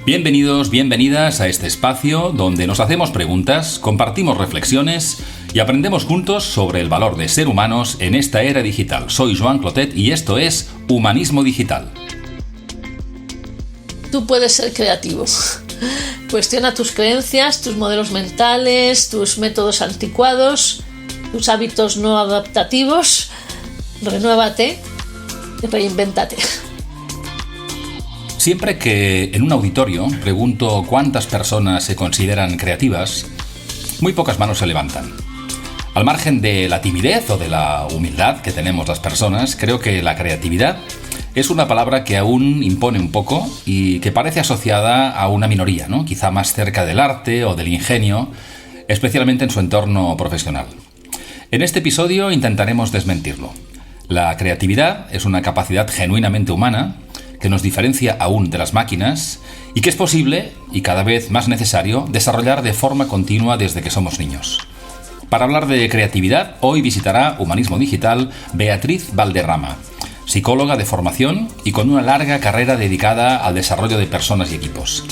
Bienvenidos, bienvenidas a este espacio donde nos hacemos preguntas, compartimos reflexiones y aprendemos juntos sobre el valor de ser humanos en esta era digital. Soy Joan Clotet y esto es Humanismo Digital. Tú puedes ser creativo. Cuestiona tus creencias, tus modelos mentales, tus métodos anticuados, tus hábitos no adaptativos. Renuévate y reinvéntate. Siempre que en un auditorio pregunto cuántas personas se consideran creativas, muy pocas manos se levantan. Al margen de la timidez o de la humildad que tenemos las personas, creo que la creatividad es una palabra que aún impone un poco y que parece asociada a una minoría, ¿no? Quizá más cerca del arte o del ingenio, especialmente en su entorno profesional. En este episodio intentaremos desmentirlo. La creatividad es una capacidad genuinamente humana que nos diferencia aún de las máquinas y que es posible, y cada vez más necesario, desarrollar de forma continua desde que somos niños. Para hablar de creatividad, hoy visitará Humanismo Digital Beatriz Valderrama, psicóloga de formación y con una larga carrera dedicada al desarrollo de personas y equipos.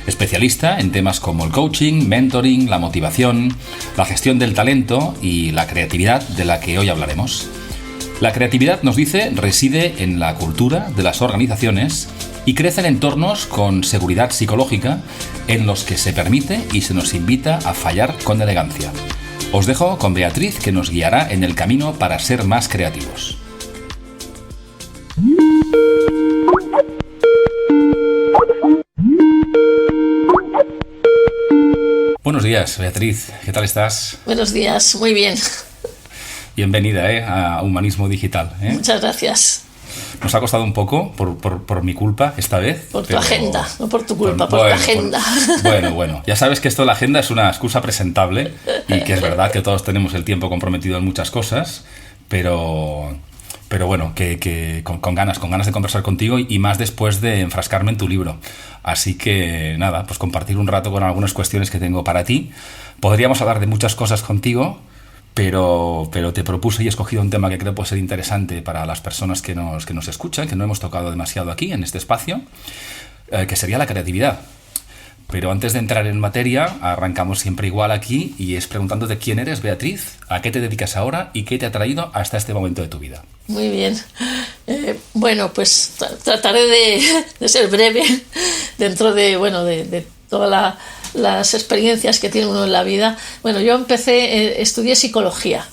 Especialista en temas como el coaching, mentoring, la motivación, la gestión del talento y la creatividad de la que hoy hablaremos. La creatividad, nos dice, reside en la cultura de las organizaciones y crece en entornos con seguridad psicológica en los que se permite y se nos invita a fallar con elegancia. Os dejo con Beatriz, que nos guiará en el camino para ser más creativos. Buenos días, Beatriz. ¿Qué tal estás? Buenos días, muy bien. Bienvenida a Humanismo Digital. Muchas gracias. Nos ha costado un poco, por mi culpa esta vez. Por tu agenda, no por tu culpa, por tu agenda. Bueno, ya sabes que esto de la agenda es una excusa presentable y que es verdad que todos tenemos el tiempo comprometido en muchas cosas, pero bueno, que con ganas de conversar contigo y más después de enfrascarme en tu libro. Así que nada, pues compartir un rato con algunas cuestiones que tengo para ti. Podríamos hablar de muchas cosas contigo, pero te propuse y he escogido un tema que creo puede ser interesante para las personas que nos escuchan, que no hemos tocado demasiado aquí en este espacio, que sería la creatividad. Pero antes de entrar en materia, arrancamos siempre igual aquí y es preguntándote quién eres, Beatriz, a qué te dedicas ahora y qué te ha traído hasta este momento de tu vida. Muy bien. Bueno, pues trataré de ser breve dentro de todas las experiencias que tiene uno en la vida. Bueno, yo estudié psicología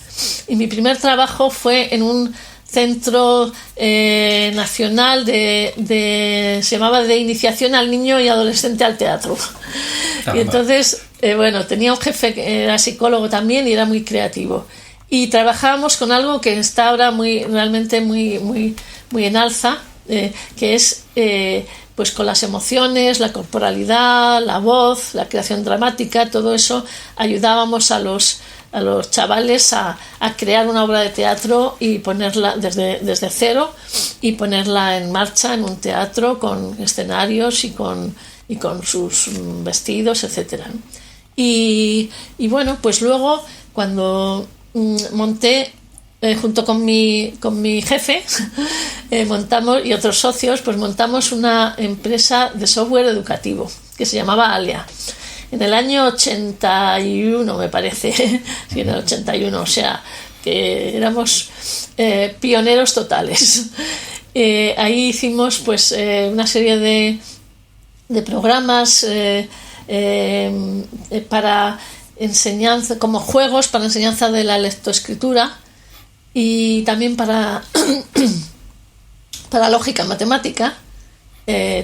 y mi primer trabajo fue en un centro nacional se llamaba de iniciación al niño y adolescente al teatro. Caramba. Y entonces, tenía un jefe que era psicólogo también y era muy creativo. Y trabajábamos con algo que está ahora realmente muy en alza, que es pues con las emociones, la corporalidad, la voz, la creación dramática, todo eso. Ayudábamos a los chavales a crear una obra de teatro y ponerla desde cero y ponerla en marcha en un teatro con escenarios y con sus vestidos, etcétera. Y bueno, pues luego cuando monté junto con mi jefe montamos y otros socios, pues montamos una empresa de software educativo que se llamaba Alia. En el año 81, me parece, sí, en el 81, o sea, que éramos pioneros totales. Ahí hicimos pues una serie de programas para enseñanza, como juegos para enseñanza de la lectoescritura y también para lógica matemática.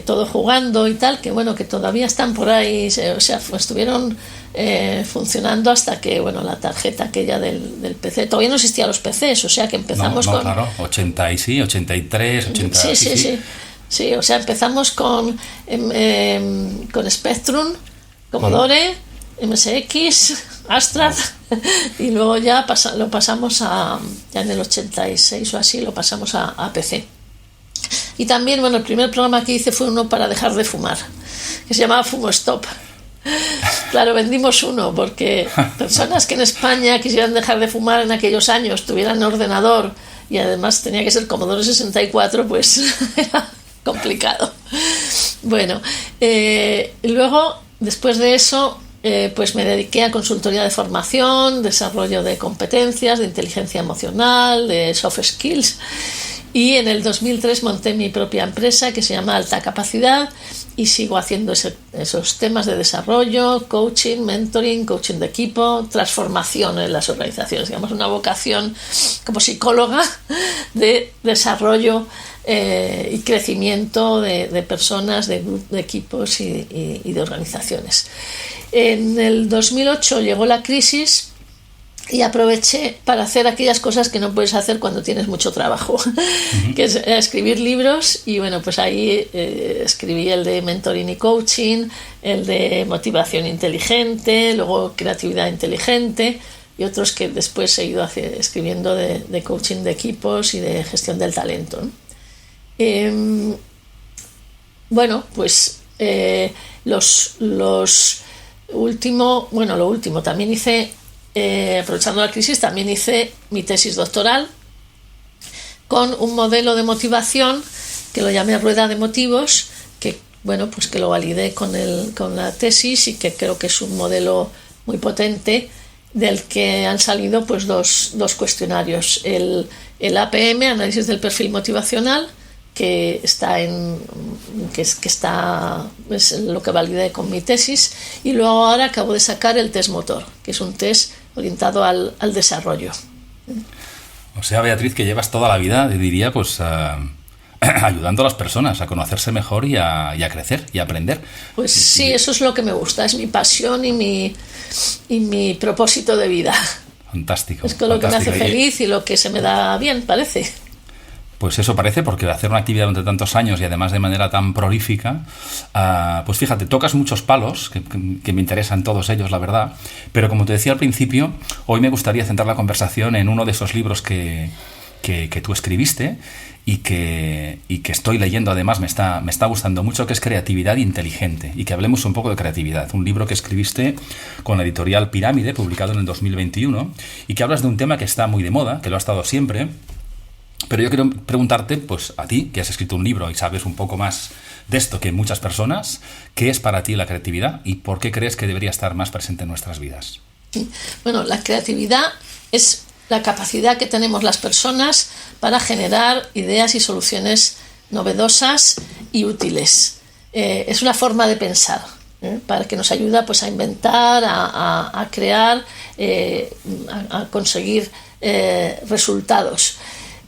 Todo jugando y tal, que todavía están por ahí, estuvieron funcionando hasta que la tarjeta aquella del PC, todavía no existían los PCs, o sea que empezamos con... Claro, 83, 80... Sí, o sea, empezamos con Spectrum, Commodore, MSX, Astra, y luego ya lo pasamos ya en el 86 o así, lo pasamos a PC. Y también, el primer programa que hice fue uno para dejar de fumar, que se llamaba Fumo Stop. Claro, vendimos uno porque personas que en España quisieran dejar de fumar en aquellos años, tuvieran ordenador y además tenía que ser Commodore 64, pues era complicado. Bueno, luego, después de eso, pues me dediqué a consultoría de formación, desarrollo de competencias, de inteligencia emocional, de soft skills. Y en el 2003 monté mi propia empresa que se llama Alta Capacidad y sigo haciendo esos temas de desarrollo, coaching, mentoring, coaching de equipo, transformación en las organizaciones. Digamos, una vocación como psicóloga de desarrollo y crecimiento de personas, de equipos y de organizaciones. En el 2008 llegó la crisis y aproveché para hacer aquellas cosas que no puedes hacer cuando tienes mucho trabajo, que es escribir libros. Y bueno, pues ahí escribí el de mentoring y coaching, el de motivación inteligente, luego creatividad inteligente y otros que después he ido escribiendo de coaching de equipos y de gestión del talento, ¿no? Bueno, pues lo último, también hice, aprovechando la crisis, también hice mi tesis doctoral con un modelo de motivación que lo llamé Rueda de Motivos, que bueno, pues que lo validé con la tesis y que creo que es un modelo muy potente, del que han salido pues dos cuestionarios: el APM, análisis del perfil motivacional, que está es lo que validé con mi tesis, y luego ahora acabo de sacar el test motor, que es un test orientado al desarrollo. O sea, Beatriz, que llevas toda la vida, diría, pues ayudando a las personas a conocerse mejor y a crecer y a aprender. Pues sí, eso es lo que me gusta, es mi pasión y mi propósito de vida. Fantástico. Es con lo que me hace feliz y lo que se me da bien, parece. Pues eso parece, porque hacer una actividad durante tantos años y además de manera tan prolífica, pues fíjate, tocas muchos palos, que me interesan todos ellos, la verdad, pero como te decía al principio, hoy me gustaría centrar la conversación en uno de esos libros que tú escribiste y que estoy leyendo, además me está gustando mucho, que es Creatividad Inteligente, y que hablemos un poco de creatividad, un libro que escribiste con la editorial Pirámide, publicado en el 2021, y que hablas de un tema que está muy de moda, que lo ha estado siempre. Pero yo quiero preguntarte, pues a ti, que has escrito un libro y sabes un poco más de esto que muchas personas, ¿qué es para ti la creatividad y por qué crees que debería estar más presente en nuestras vidas? Bueno, la creatividad es la capacidad que tenemos las personas para generar ideas y soluciones novedosas y útiles. Es una forma de pensar, para que nos ayuda pues a inventar, a crear, a conseguir resultados.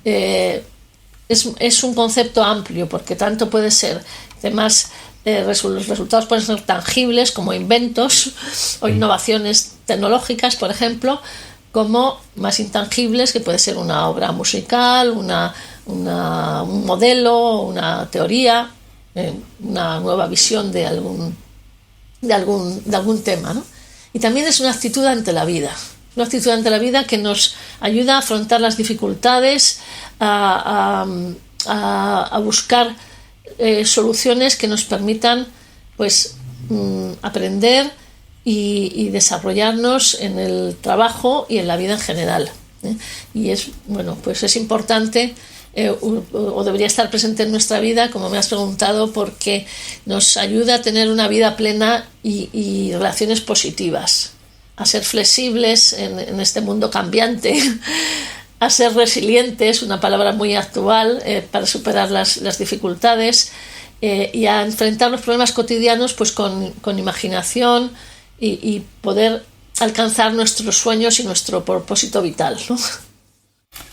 Es un concepto amplio, porque tanto puede ser, además, los resultados pueden ser tangibles, como inventos o innovaciones tecnológicas, por ejemplo, como más intangibles, que puede ser una obra musical, un modelo, una teoría, una nueva visión de algún tema, ¿no? Y también es una actitud ante la vida. Una actitud ante la vida que nos ayuda a afrontar las dificultades, a buscar soluciones que nos permitan pues aprender y desarrollarnos en el trabajo y en la vida en general. Y es importante, o debería estar presente en nuestra vida, como me has preguntado, porque nos ayuda a tener una vida plena y relaciones positivas, a ser flexibles en este mundo cambiante, a ser resilientes, una palabra muy actual, para superar las dificultades, y a enfrentar los problemas cotidianos pues con imaginación y poder alcanzar nuestros sueños y nuestro propósito vital, ¿no?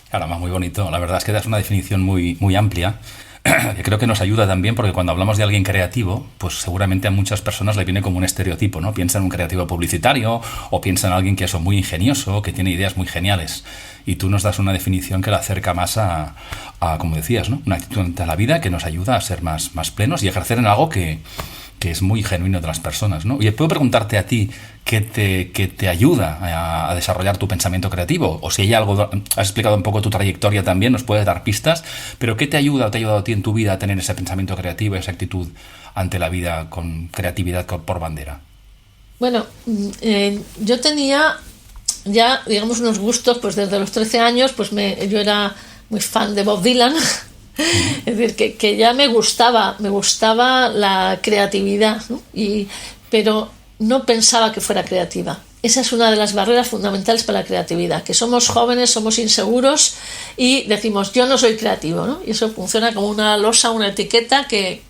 Claro, muy bonito. La verdad es que das una definición muy, muy amplia, que creo que nos ayuda también, porque cuando hablamos de alguien creativo, pues seguramente a muchas personas le viene como un estereotipo, ¿no? Piensa en un creativo publicitario o piensa en alguien que es muy ingenioso, que tiene ideas muy geniales. Y tú nos das una definición que la acerca más a como decías, ¿no? Una actitud ante la vida que nos ayuda a ser más plenos y ejercer en algo que es muy genuino de las personas, ¿no? Y puedo preguntarte a ti qué te ayuda a desarrollar tu pensamiento creativo, o si hay algo, has explicado un poco tu trayectoria también, nos puedes dar pistas, pero ¿qué te ayuda o te ha ayudado a ti en tu vida a tener ese pensamiento creativo, esa actitud ante la vida con creatividad por bandera? Bueno, yo tenía ya, digamos, unos gustos, pues desde los 13 años, pues yo era muy fan de Bob Dylan, Es decir, que ya me gustaba la creatividad, ¿no? Pero no pensaba que fuera creativa. Esa es una de las barreras fundamentales para la creatividad, que somos jóvenes, somos inseguros y decimos, yo no soy creativo, ¿no? Y eso funciona como una losa, una etiqueta que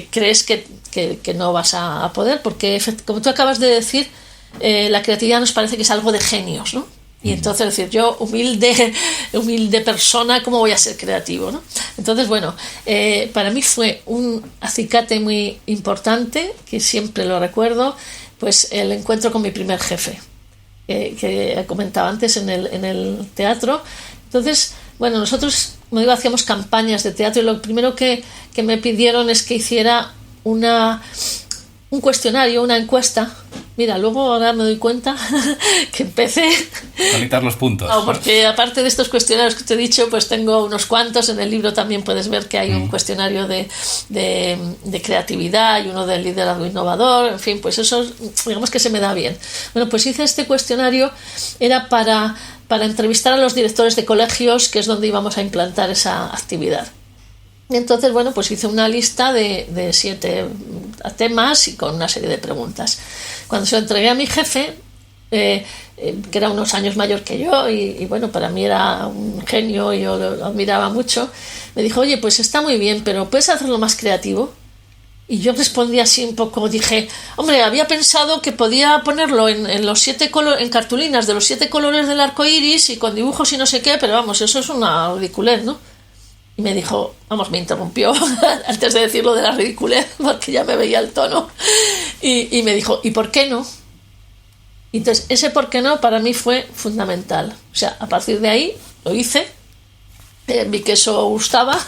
crees que no vas a poder, porque como tú acabas de decir, la creatividad nos parece que es algo de genios, ¿no? Y entonces decir, yo humilde persona, ¿cómo voy a ser creativo, ¿no? Entonces, bueno, para mí fue un acicate muy importante, que siempre lo recuerdo, pues el encuentro con mi primer jefe, que comentaba antes en el teatro. Entonces, bueno, nosotros, como digo, hacíamos campañas de teatro y lo primero que me pidieron es que hiciera un cuestionario, una encuesta. Mira, luego ahora me doy cuenta que empecé... Conectar los puntos. No, porque aparte de estos cuestionarios que te he dicho, pues tengo unos cuantos. En el libro también puedes ver que hay un cuestionario de creatividad y uno de liderazgo innovador. En fin, pues eso, digamos que se me da bien. Bueno, pues hice este cuestionario, era para entrevistar a los directores de colegios, que es donde íbamos a implantar esa actividad. Y entonces, bueno, pues hice una lista de 7 temas y con una serie de preguntas. Cuando se lo entregué a mi jefe, que era unos años mayor que yo, y bueno, para mí era un genio, yo lo admiraba mucho, me dijo, oye, pues está muy bien, pero ¿puedes hacerlo más creativo? Y yo respondí así un poco, dije, hombre, había pensado que podía ponerlo en los 7 en cartulinas de los 7 colores del arco iris y con dibujos y no sé qué, pero vamos, eso es una ridiculez, ¿no? Y me dijo, vamos, me interrumpió antes de decir lo de la ridiculez, porque ya me veía el tono, y me dijo, ¿y por qué no? Y entonces ese por qué no para mí fue fundamental. O sea, a partir de ahí lo hice, vi que eso gustaba,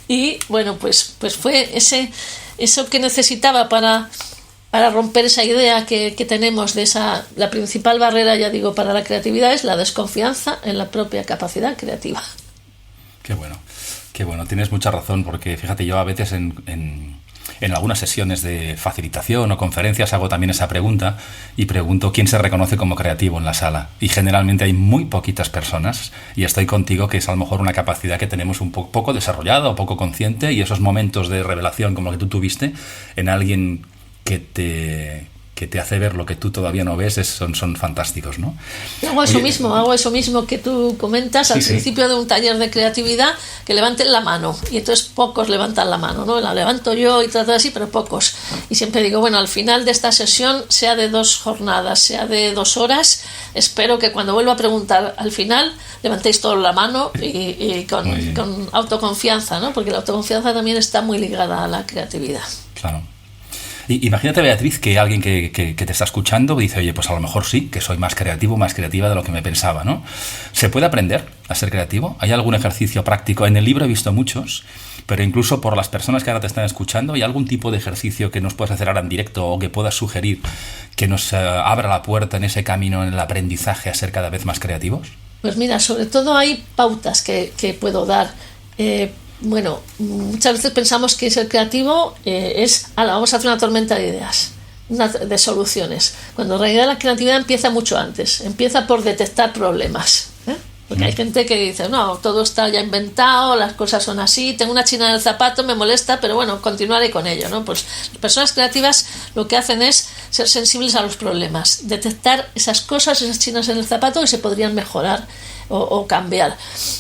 y bueno, pues fue eso que necesitaba para romper esa idea que tenemos de la principal barrera, ya digo, para la creatividad es la desconfianza en la propia capacidad creativa. Qué bueno, tienes mucha razón, porque fíjate, yo a veces en algunas sesiones de facilitación o conferencias hago también esa pregunta y pregunto quién se reconoce como creativo en la sala, y generalmente hay muy poquitas personas, y estoy contigo que es a lo mejor una capacidad que tenemos un poco desarrollada o poco consciente, y esos momentos de revelación como lo que tú tuviste en alguien que te hace ver lo que tú todavía no ves son fantásticos, ¿no? Hago eso mismo que tú comentas al principio de un taller de creatividad, que levanten la mano, y entonces pocos levantan la mano, ¿no? La levanto yo y trato así, pero pocos. Y siempre digo, bueno, al final de esta sesión, sea de 2 jornadas, sea de 2 horas, espero que cuando vuelva a preguntar al final, levantéis todos la mano y con autoconfianza, ¿no? Porque la autoconfianza también está muy ligada a la creatividad. Claro. Imagínate, Beatriz, que alguien que te está escuchando dice, oye, pues a lo mejor sí, que soy más creativo, más creativa de lo que me pensaba, ¿no? ¿Se puede aprender a ser creativo? ¿Hay algún ejercicio práctico? En el libro he visto muchos, pero incluso por las personas que ahora te están escuchando, ¿hay algún tipo de ejercicio que nos puedas hacer ahora en directo o que puedas sugerir que nos abra la puerta en ese camino, en el aprendizaje a ser cada vez más creativos? Pues mira, sobre todo hay pautas que puedo dar. Bueno, muchas veces pensamos que ser creativo vamos a hacer una tormenta de ideas, de soluciones, cuando en realidad la creatividad empieza mucho antes, empieza por detectar problemas, porque hay gente que dice, no, todo está ya inventado, las cosas son así, tengo una china en el zapato, me molesta, pero bueno, continuaré con ello, ¿no? Pues las personas creativas lo que hacen es ser sensibles a los problemas, detectar esas cosas, esas chinas en el zapato que se podrían mejorar o cambiar.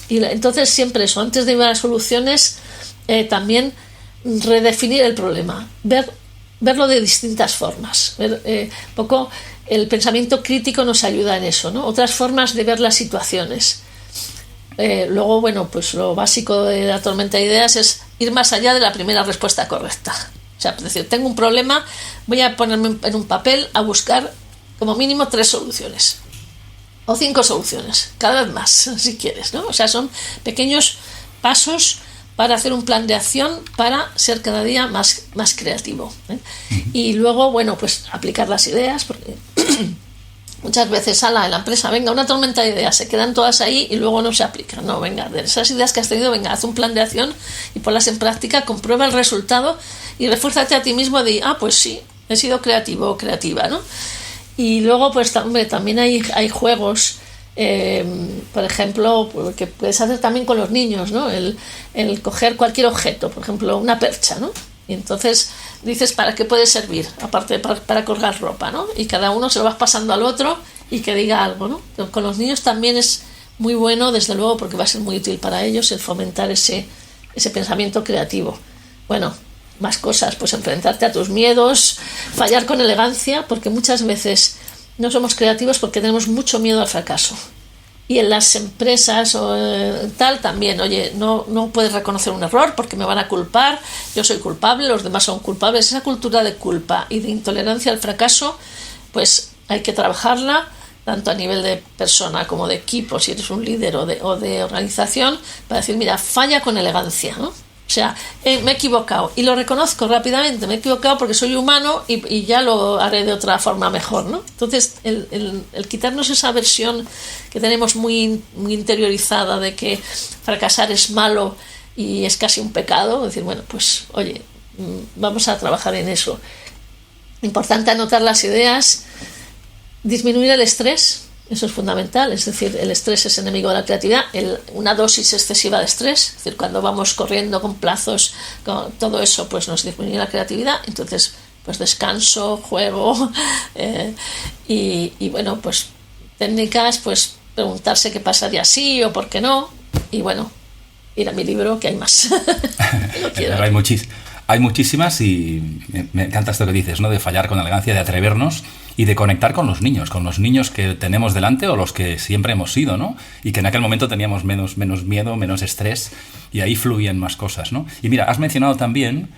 Y entonces siempre eso, antes de ir a las soluciones, también redefinir el problema, verlo de distintas formas. Poco el pensamiento crítico nos ayuda en eso, ¿no? Otras formas de ver las situaciones. Luego, bueno, pues lo básico de la tormenta de ideas es ir más allá de la primera respuesta correcta. O sea, es decir, tengo un problema, voy a ponerme en un papel a buscar como mínimo 3 soluciones. O 5 soluciones, cada vez más, si quieres, ¿no? O sea, son pequeños pasos para hacer un plan de acción para ser cada día más creativo, ¿eh? Y luego, bueno, pues aplicar las ideas, porque muchas veces en la empresa, venga, una tormenta de ideas, se quedan todas ahí y luego no se aplican. No, venga, de esas ideas que has tenido, venga, haz un plan de acción y ponlas en práctica, comprueba el resultado y refuérzate a ti mismo de, pues sí, he sido creativo o creativa, ¿no? Y luego, pues también hay juegos Por ejemplo, que puedes hacer también con los niños, ¿no? El coger cualquier objeto, por ejemplo, una percha, ¿no? Y entonces dices para qué puede servir, aparte de para colgar ropa, ¿no? Y cada uno se lo vas pasando al otro y que diga algo, ¿no? Con los niños también es muy bueno, desde luego, porque va a ser muy útil para ellos el fomentar ese pensamiento creativo. Bueno, más cosas, pues enfrentarte a tus miedos, fallar con elegancia, porque muchas veces no somos creativos porque tenemos mucho miedo al fracaso. Y en las empresas o tal también, oye, no puedes reconocer un error porque me van a culpar, yo soy culpable, los demás son culpables. Esa cultura de culpa y de intolerancia al fracaso, pues hay que trabajarla tanto a nivel de persona como de equipo, si eres un líder o de organización, para decir, mira, falla con elegancia, ¿no? O sea, me he equivocado y lo reconozco rápidamente, me he equivocado porque soy humano y ya lo haré de otra forma mejor, ¿no? Entonces, el quitarnos esa versión que tenemos muy, muy interiorizada de que fracasar es malo y es casi un pecado, decir, bueno, pues, oye, vamos a trabajar en eso. Importante anotar las ideas, disminuir el estrés. Eso es fundamental, es decir, el estrés es enemigo de la creatividad. Una dosis excesiva de estrés, es decir, cuando vamos corriendo con plazos, con todo eso, pues nos disminuye la creatividad. Entonces, pues descanso, juego y bueno, pues técnicas, pues preguntarse qué pasaría así o por qué no. Y bueno, ir a mi libro, que hay más. Hay muchísimas y me encanta esto que dices, ¿no? De fallar con elegancia, de atrevernos y de conectar con los niños que tenemos delante o los que siempre hemos sido, ¿no? Y que en aquel momento teníamos menos miedo, menos estrés y ahí fluían más cosas, ¿no? Y mira, has mencionado también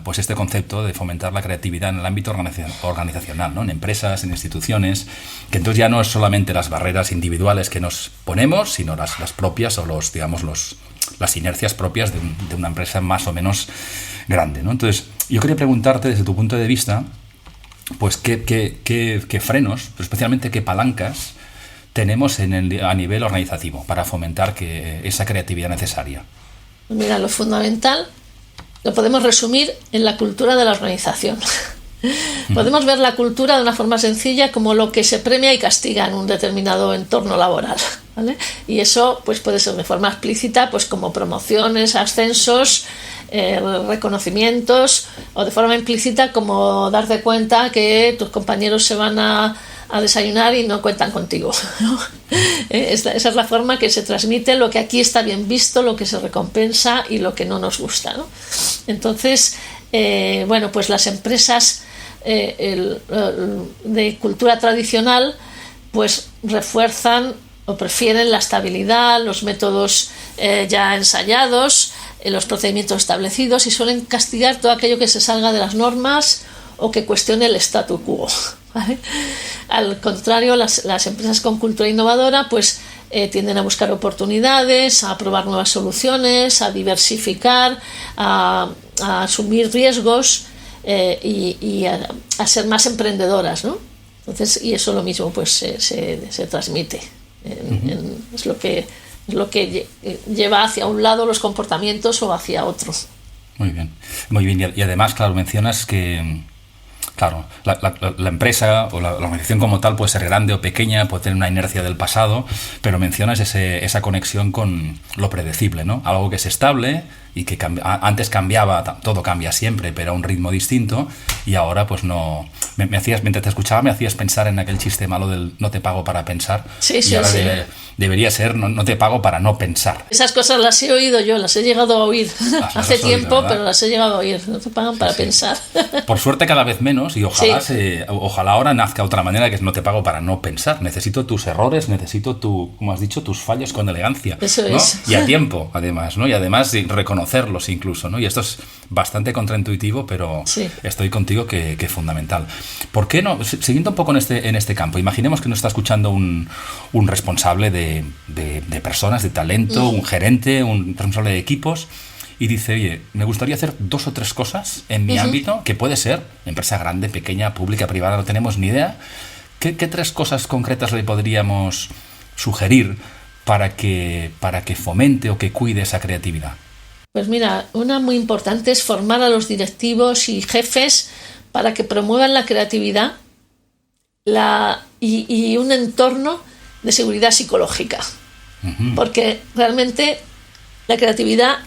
pues este concepto de fomentar la creatividad en el ámbito organizacional, ¿no? En empresas, en instituciones, que entonces ya no es solamente las barreras individuales que nos ponemos, sino las propias o las inercias propias de una empresa más o menos grande, ¿no? Entonces, yo quería preguntarte desde tu punto de vista, pues qué frenos, pero especialmente qué palancas tenemos a nivel organizativo para fomentar esa creatividad necesaria. Mira, lo fundamental lo podemos resumir en la cultura de la organización. Podemos ver la cultura de una forma sencilla como lo que se premia y castiga en un determinado entorno laboral, ¿vale? Y eso pues puede ser de forma explícita, pues como promociones, ascensos, reconocimientos, o de forma implícita como darte cuenta que tus compañeros se van a desayunar y no cuentan contigo, ¿no? Esa es la forma que se transmite lo que aquí está bien visto, lo que se recompensa y lo que no nos gusta, ¿no? Entonces, bueno, pues las empresas de cultura tradicional pues refuerzan o prefieren la estabilidad, los métodos ya ensayados, los procedimientos establecidos, y suelen castigar todo aquello que se salga de las normas o que cuestione el statu quo, ¿vale? Al contrario, las empresas con cultura innovadora pues tienden a buscar oportunidades, a probar nuevas soluciones, a diversificar, a asumir riesgos y a ser más emprendedoras, ¿no? Entonces, y eso lo mismo pues se transmite. Es lo que lleva hacia un lado los comportamientos o hacia otro. Muy bien. Y además, claro, mencionas que claro, la empresa o la organización como tal puede ser grande o pequeña, puede tener una inercia del pasado, pero mencionas esa conexión con lo predecible, ¿no? Algo que es estable y que antes cambiaba, todo cambia siempre, pero a un ritmo distinto, y ahora pues no... mientras te escuchaba me hacías pensar en aquel chiste malo del no te pago para pensar. Sí, y ahora debería ser no te pago para no pensar. Esas cosas las he oído yo, las he llegado a oír hace tiempo, oído, pero las he llegado a oír. No te pagan para pensar. Por suerte cada vez menos, y ojalá ahora nazca otra manera, que es no te pago para no pensar. Necesito tus errores, necesito como has dicho, tus fallos con elegancia. Eso, ¿no? Es. Y a tiempo, además, ¿no? Y además reconocerlos incluso, ¿no? Y esto es bastante contraintuitivo, pero estoy contigo que es fundamental. ¿Por qué no? Siguiendo un poco en este campo, imaginemos que nos está escuchando un responsable de personas, de talento, un gerente, un responsable de equipos, y dice, oye, me gustaría hacer 2 o 3 cosas en mi ámbito, que puede ser empresa grande, pequeña, pública, privada, no tenemos ni idea. ¿Qué 3 cosas concretas le podríamos sugerir para que fomente o que cuide esa creatividad? Pues mira, una muy importante es formar a los directivos y jefes para que promuevan la creatividad y un entorno de seguridad psicológica. Ujú. Porque realmente la creatividad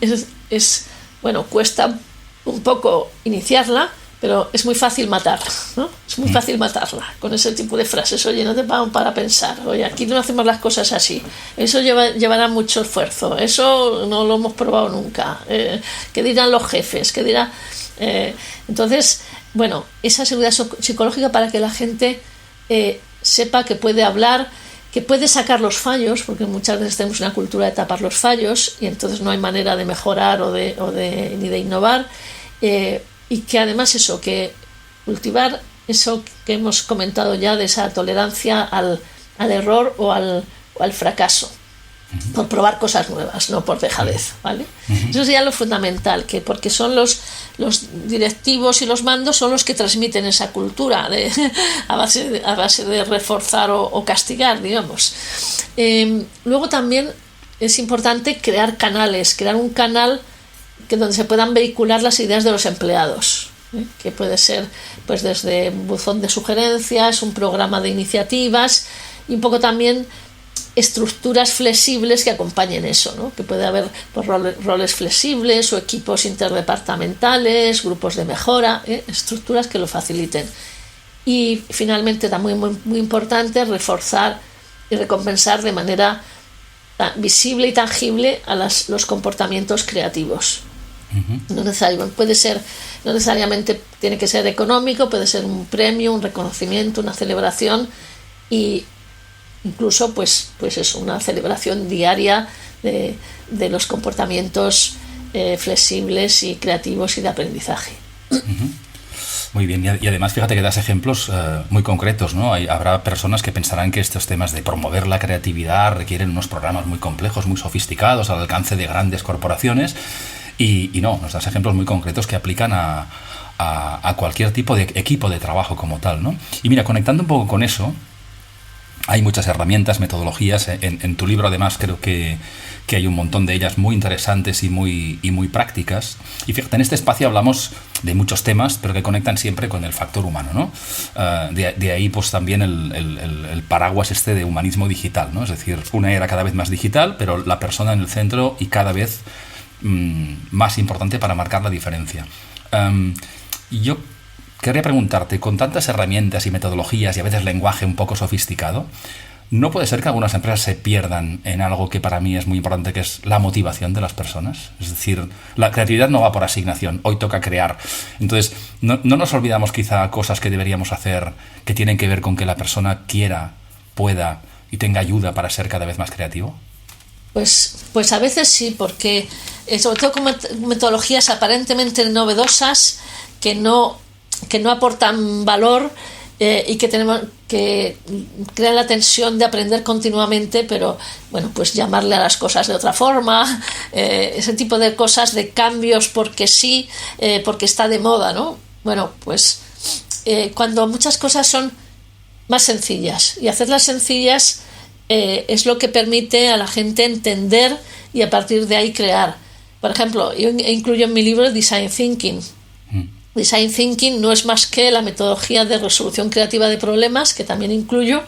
bueno, cuesta un poco iniciarla, pero es muy fácil matarla, ¿no? Es muy fácil matarla con ese tipo de frases. Oye, no te pagan para pensar. Oye, aquí no hacemos las cosas así. Eso llevará mucho esfuerzo. Eso no lo hemos probado nunca. ¿Qué dirán los jefes? ¿Qué dirá? Entonces, bueno, esa seguridad psicológica para que la gente sepa que puede hablar, que puede sacar los fallos, porque muchas veces tenemos una cultura de tapar los fallos y entonces no hay manera de mejorar ni de innovar. Y que además eso, que cultivar eso que hemos comentado ya, de esa tolerancia al error o al fracaso, por probar cosas nuevas, no por dejadez, ¿vale? Eso sería lo fundamental, que porque son los directivos y los mandos son los que transmiten esa cultura a base de reforzar o castigar, digamos. Luego también es importante crear un canal donde se puedan vehicular las ideas de los empleados, que puede ser pues desde un buzón de sugerencias, un programa de iniciativas y un poco también estructuras flexibles que acompañen eso, ¿no? Que puede haber pues, roles flexibles o equipos interdepartamentales, grupos de mejora, estructuras que lo faciliten. Y finalmente también muy importante reforzar y recompensar de manera visible y tangible a los comportamientos creativos. No necesariamente tiene que ser económico, puede ser un premio, un reconocimiento, una celebración y incluso pues es una celebración diaria de los comportamientos flexibles y creativos y de aprendizaje. Muy bien, y además fíjate que das ejemplos muy concretos, ¿no? Habrá personas que pensarán que estos temas de promover la creatividad requieren unos programas muy complejos, muy sofisticados, al alcance de grandes corporaciones, y no, nos das ejemplos muy concretos que aplican a cualquier tipo de equipo de trabajo como tal, ¿no? Y mira, conectando un poco con eso, hay muchas herramientas, metodologías. En tu libro, además, creo que hay un montón de ellas muy interesantes y muy prácticas. Y fíjate, en este espacio hablamos de muchos temas, pero que conectan siempre con el factor humano, ¿no? De ahí, pues, también el paraguas de humanismo digital, ¿no? Es decir, una era cada vez más digital, pero la persona en el centro y cada vez más importante para marcar la diferencia. Yo querría preguntarte, con tantas herramientas y metodologías y a veces lenguaje un poco sofisticado, ¿no puede ser que algunas empresas se pierdan en algo que para mí es muy importante, que es la motivación de las personas? Es decir, la creatividad no va por asignación, hoy toca crear. Entonces, ¿no nos olvidamos quizá cosas que deberíamos hacer que tienen que ver con que la persona quiera, pueda y tenga ayuda para ser cada vez más creativo? Pues a veces sí, porque sobre todo con metodologías aparentemente novedosas que no aportan valor y que crean la tensión de aprender continuamente, pero bueno, pues llamarle a las cosas de otra forma, ese tipo de cosas, de cambios porque sí, porque está de moda, ¿no? Bueno, pues cuando muchas cosas son más sencillas, y hacerlas sencillas es lo que permite a la gente entender y a partir de ahí crear. Por ejemplo, yo incluyo en mi libro Design Thinking. Design Thinking no es más que la metodología de resolución creativa de problemas, que también incluyo,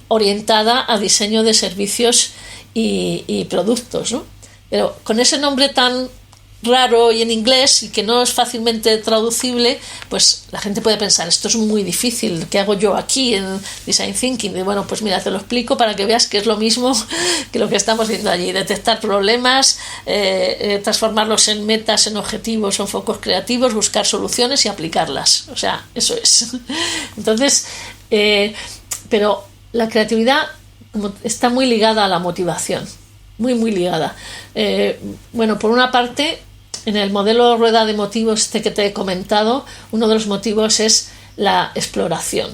orientada a diseño de servicios y productos, ¿no? Pero con ese nombre tan raro y en inglés y que no es fácilmente traducible, pues la gente puede pensar, esto es muy difícil, ¿qué hago yo aquí en Design Thinking? Y bueno, pues mira, te lo explico para que veas que es lo mismo que lo que estamos viendo allí: detectar problemas, transformarlos en metas, en objetivos, en focos creativos, buscar soluciones y aplicarlas. O sea, eso es. Entonces, pero la creatividad está muy ligada a la motivación, muy ligada. Bueno, por una parte, en el modelo rueda de motivos que te he comentado, uno de los motivos es la exploración.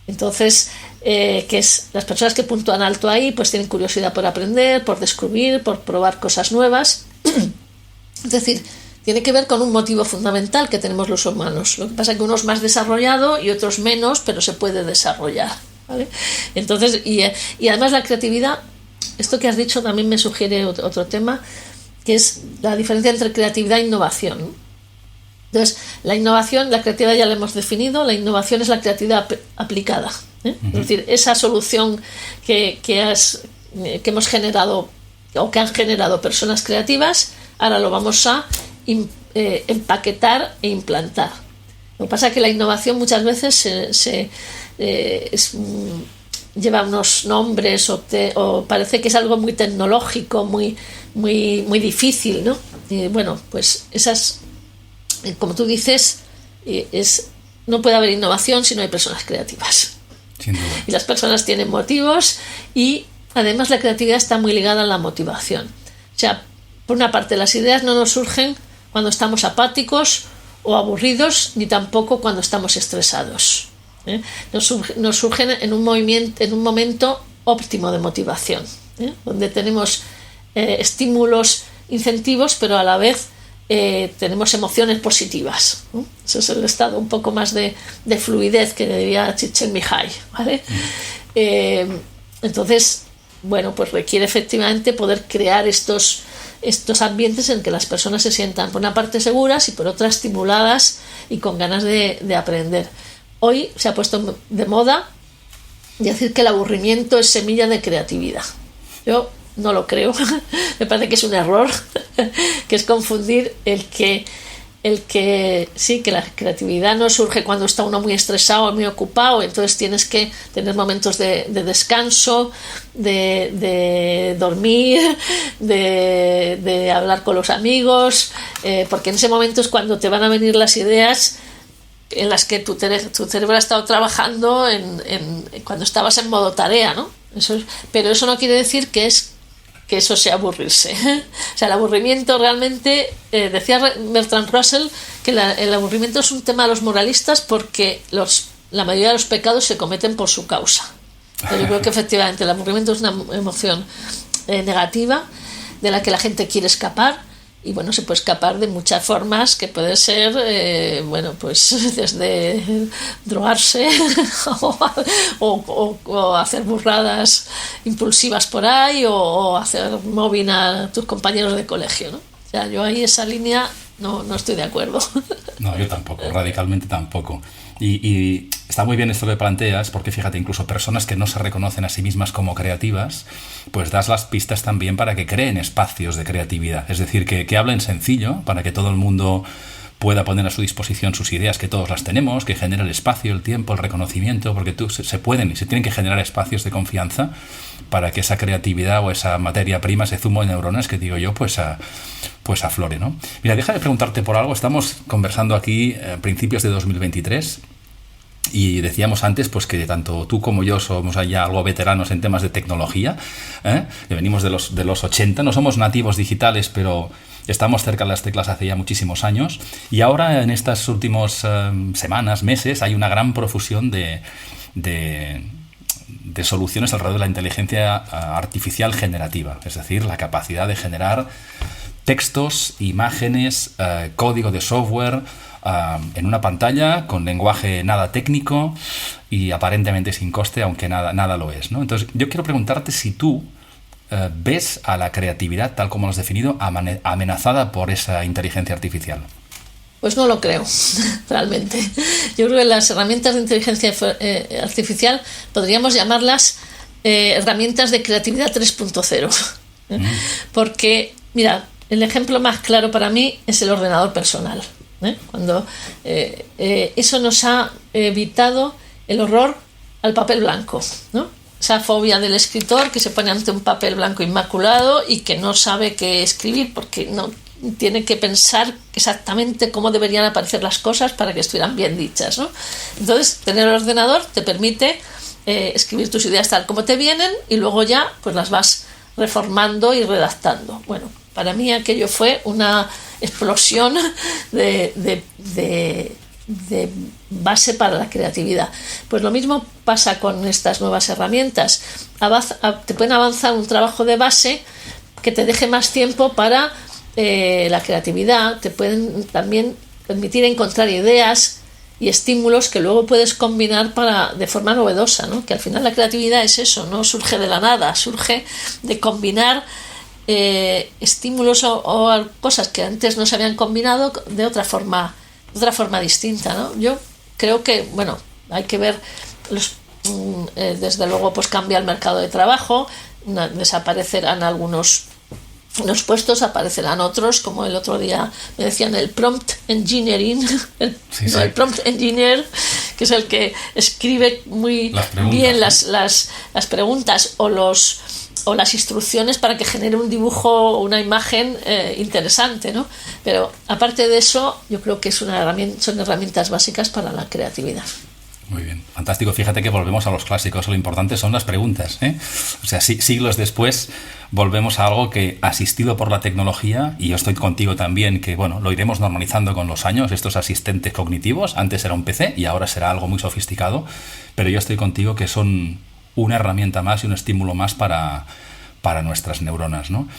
Entonces, que es las personas que puntúan alto ahí, pues tienen curiosidad por aprender, por descubrir, por probar cosas nuevas. Es decir, tiene que ver con un motivo fundamental que tenemos los humanos. Lo que pasa es que uno es más desarrollado y otros menos, pero se puede desarrollar, ¿vale? Entonces, y además la creatividad, esto que has dicho también me sugiere otro tema, que es la diferencia entre creatividad e innovación. Entonces, la innovación, la creatividad ya la hemos definido, la innovación es la creatividad aplicada. Es decir, esa solución que hemos generado o que han generado personas creativas, ahora lo vamos a empaquetar e implantar. Lo que pasa es que la innovación muchas veces lleva unos nombres o parece que es algo muy tecnológico, muy difícil, ¿no? Y bueno, pues esas, como tú dices, no puede haber innovación si no hay personas creativas. Sin duda. Y las personas tienen motivos y además la creatividad está muy ligada a la motivación. O sea, por una parte, las ideas no nos surgen cuando estamos apáticos o aburridos, ni tampoco cuando estamos estresados. Nos surgen en un momento óptimo de motivación, donde tenemos estímulos, incentivos, pero a la vez tenemos emociones positivas. Ese es el estado un poco más de fluidez que diría Csikszentmihalyi, ¿vale? Entonces, bueno, pues requiere efectivamente poder crear estos ambientes en que las personas se sientan por una parte seguras y por otra estimuladas y con ganas de aprender. Hoy se ha puesto de moda decir que el aburrimiento es semilla de creatividad. Yo no lo creo, me parece que es un error, que es confundir el que sí, que la creatividad no surge cuando está uno muy estresado o muy ocupado, entonces tienes que tener momentos de descanso, de dormir, de hablar con los amigos, porque en ese momento es cuando te van a venir las ideas en las que tu cerebro ha estado trabajando cuando estabas en modo tarea, ¿no? Pero eso no quiere decir que eso sea aburrirse. O sea, el aburrimiento realmente, decía Bertrand Russell, que el aburrimiento es un tema de los moralistas porque la mayoría de los pecados se cometen por su causa. Pero yo creo que efectivamente el aburrimiento es una emoción negativa de la que la gente quiere escapar. Y bueno, se puede escapar de muchas formas, que puede ser, bueno, pues desde drogarse o hacer burradas impulsivas por ahí o hacer móvil a tus compañeros de colegio, ¿no? O sea, yo ahí esa línea no estoy de acuerdo. No, yo tampoco, radicalmente tampoco. Y está muy bien esto que planteas, porque fíjate, incluso personas que no se reconocen a sí mismas como creativas, pues das las pistas también para que creen espacios de creatividad. Es decir, que hablen sencillo para que todo el mundo pueda poner a su disposición sus ideas, que todos las tenemos, que genere el espacio, el tiempo, el reconocimiento, porque se pueden y se tienen que generar espacios de confianza para que esa creatividad o esa materia prima, ese zumo de neuronas que digo yo, pues aflore, ¿no? Mira, deja de preguntarte por algo. Estamos conversando aquí a principios de 2023 y decíamos antes pues que tanto tú como yo somos ya algo veteranos en temas de tecnología, que venimos de los 80, no somos nativos digitales, pero estamos cerca de las teclas hace ya muchísimos años, y ahora en estas últimas semanas, meses, hay una gran profusión de soluciones alrededor de la inteligencia artificial generativa, es decir, la capacidad de generar textos, imágenes, código de software en una pantalla con lenguaje nada técnico y aparentemente sin coste, aunque nada lo es, ¿no? Entonces, yo quiero preguntarte si tú ves a la creatividad, tal como lo has definido, amenazada por esa inteligencia artificial. Pues no lo creo, realmente. Yo creo que las herramientas de inteligencia artificial podríamos llamarlas herramientas de creatividad 3.0. Porque, mira, el ejemplo más claro para mí es el ordenador personal. Cuando eso nos ha evitado el horror al papel blanco, ¿no? Esa fobia del escritor que se pone ante un papel blanco inmaculado y que no sabe qué escribir porque no tiene que pensar exactamente cómo deberían aparecer las cosas para que estuvieran bien dichas, ¿no? Entonces, tener el ordenador te permite escribir tus ideas tal como te vienen y luego ya pues las vas reformando y redactando. Bueno, para mí aquello fue una explosión de base para la creatividad. Pues lo mismo pasa con estas nuevas herramientas. Te pueden avanzar un trabajo de base que te deje más tiempo para la creatividad. Te pueden también permitir encontrar ideas y estímulos que luego puedes combinar de forma novedosa, ¿no? Que al final la creatividad es eso, no surge de la nada, surge de combinar estímulos o cosas que antes no se habían combinado de otra forma distinta, ¿no? Yo creo que, bueno, hay que ver desde luego pues cambia el mercado de trabajo, desaparecerán algunos los puestos, aparecerán otros, como el otro día me decían el prompt engineering, el prompt engineer, que es el que escribe muy bien las preguntas o las instrucciones para que genere un dibujo o una imagen interesante, ¿no? Pero aparte de eso, yo creo que son herramientas básicas para la creatividad. Muy bien, fantástico. Fíjate que volvemos a los clásicos. Lo importante son las preguntas, ¿eh? O sea, siglos después volvemos a algo que, asistido por la tecnología, y yo estoy contigo también, que bueno, lo iremos normalizando con los años, estos asistentes cognitivos. Antes era un PC y ahora será algo muy sofisticado, pero yo estoy contigo que son una herramienta más y un estímulo más para nuestras neuronas, ¿no?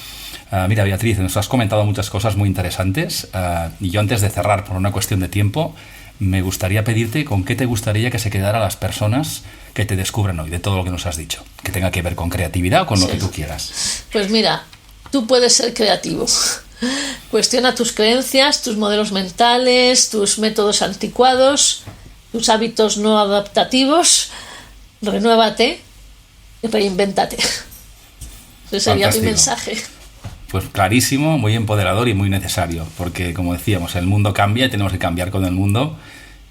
Mira, Beatriz, nos has comentado muchas cosas muy interesantes, y yo, antes de cerrar por una cuestión de tiempo, me gustaría pedirte con qué te gustaría que se quedaran las personas que te descubran hoy, de todo lo que nos has dicho, que tenga que ver con creatividad o con lo que tú quieras. Pues mira, tú puedes ser creativo. Cuestiona tus creencias, tus modelos mentales, tus métodos anticuados, tus hábitos no adaptativos, renuévate y reinvéntate. Ese sería mi mensaje. Pues clarísimo, muy empoderador y muy necesario, porque como decíamos, el mundo cambia y tenemos que cambiar con el mundo,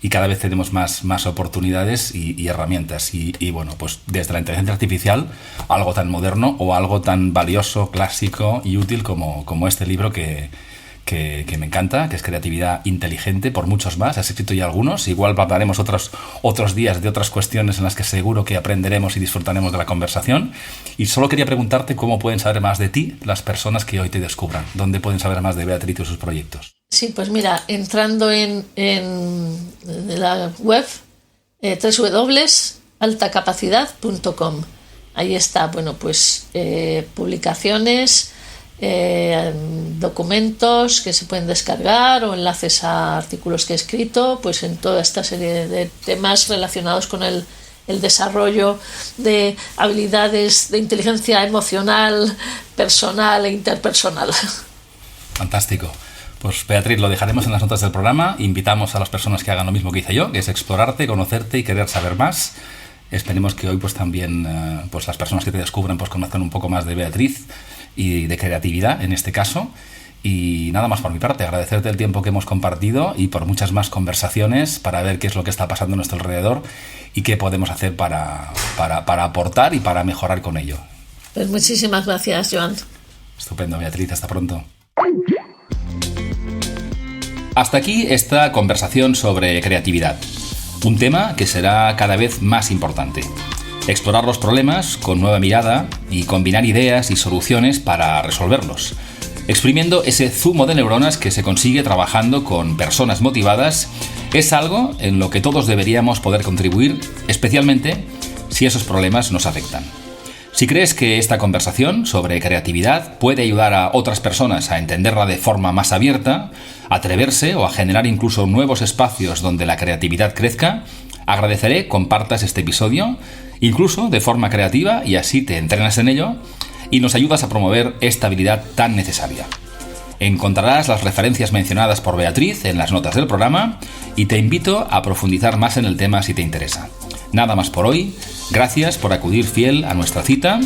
y cada vez tenemos más oportunidades y herramientas. Y bueno, pues desde la inteligencia artificial, algo tan moderno o algo tan valioso, clásico y útil como este libro que me encanta, que es Creatividad Inteligente, por muchos más. Has escrito ya algunos, igual hablaremos otros días de otras cuestiones en las que seguro que aprenderemos y disfrutaremos de la conversación. Y solo quería preguntarte cómo pueden saber más de ti las personas que hoy te descubran. ¿Dónde pueden saber más de Beatriz y sus proyectos? Sí, pues mira, entrando en la web www.altacapacidad.com. Ahí está, bueno, pues publicaciones, documentos que se pueden descargar o enlaces a artículos que he escrito, pues en toda esta serie de temas relacionados con el desarrollo de habilidades de inteligencia emocional, personal e interpersonal. Fantástico. Pues Beatriz, lo dejaremos en las notas del programa. Invitamos a las personas que hagan lo mismo que hice yo, que es explorarte, conocerte y querer saber más. Esperemos que hoy pues también pues las personas que te descubran pues conozcan un poco más de Beatriz y de creatividad en este caso. Y nada más por mi parte, agradecerte el tiempo que hemos compartido y por muchas más conversaciones para ver qué es lo que está pasando a nuestro alrededor y qué podemos hacer para aportar y para mejorar con ello. Pues muchísimas gracias, Joan. Estupendo, Beatriz, hasta pronto. Hasta aquí esta conversación sobre creatividad, un tema que será cada vez más importante. Explorar los problemas con nueva mirada y combinar ideas y soluciones para resolverlos, exprimiendo ese zumo de neuronas que se consigue trabajando con personas motivadas, es algo en lo que todos deberíamos poder contribuir, especialmente si esos problemas nos afectan. Si crees que esta conversación sobre creatividad puede ayudar a otras personas a entenderla de forma más abierta, a atreverse o a generar incluso nuevos espacios donde la creatividad crezca, agradeceré compartas este episodio, incluso de forma creativa, y así te entrenas en ello y nos ayudas a promover esta habilidad tan necesaria. Encontrarás las referencias mencionadas por Beatriz en las notas del programa y te invito a profundizar más en el tema si te interesa. Nada más por hoy, gracias por acudir fiel a nuestra cita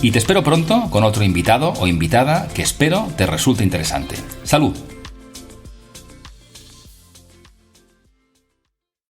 y te espero pronto con otro invitado o invitada que espero te resulte interesante. ¡Salud!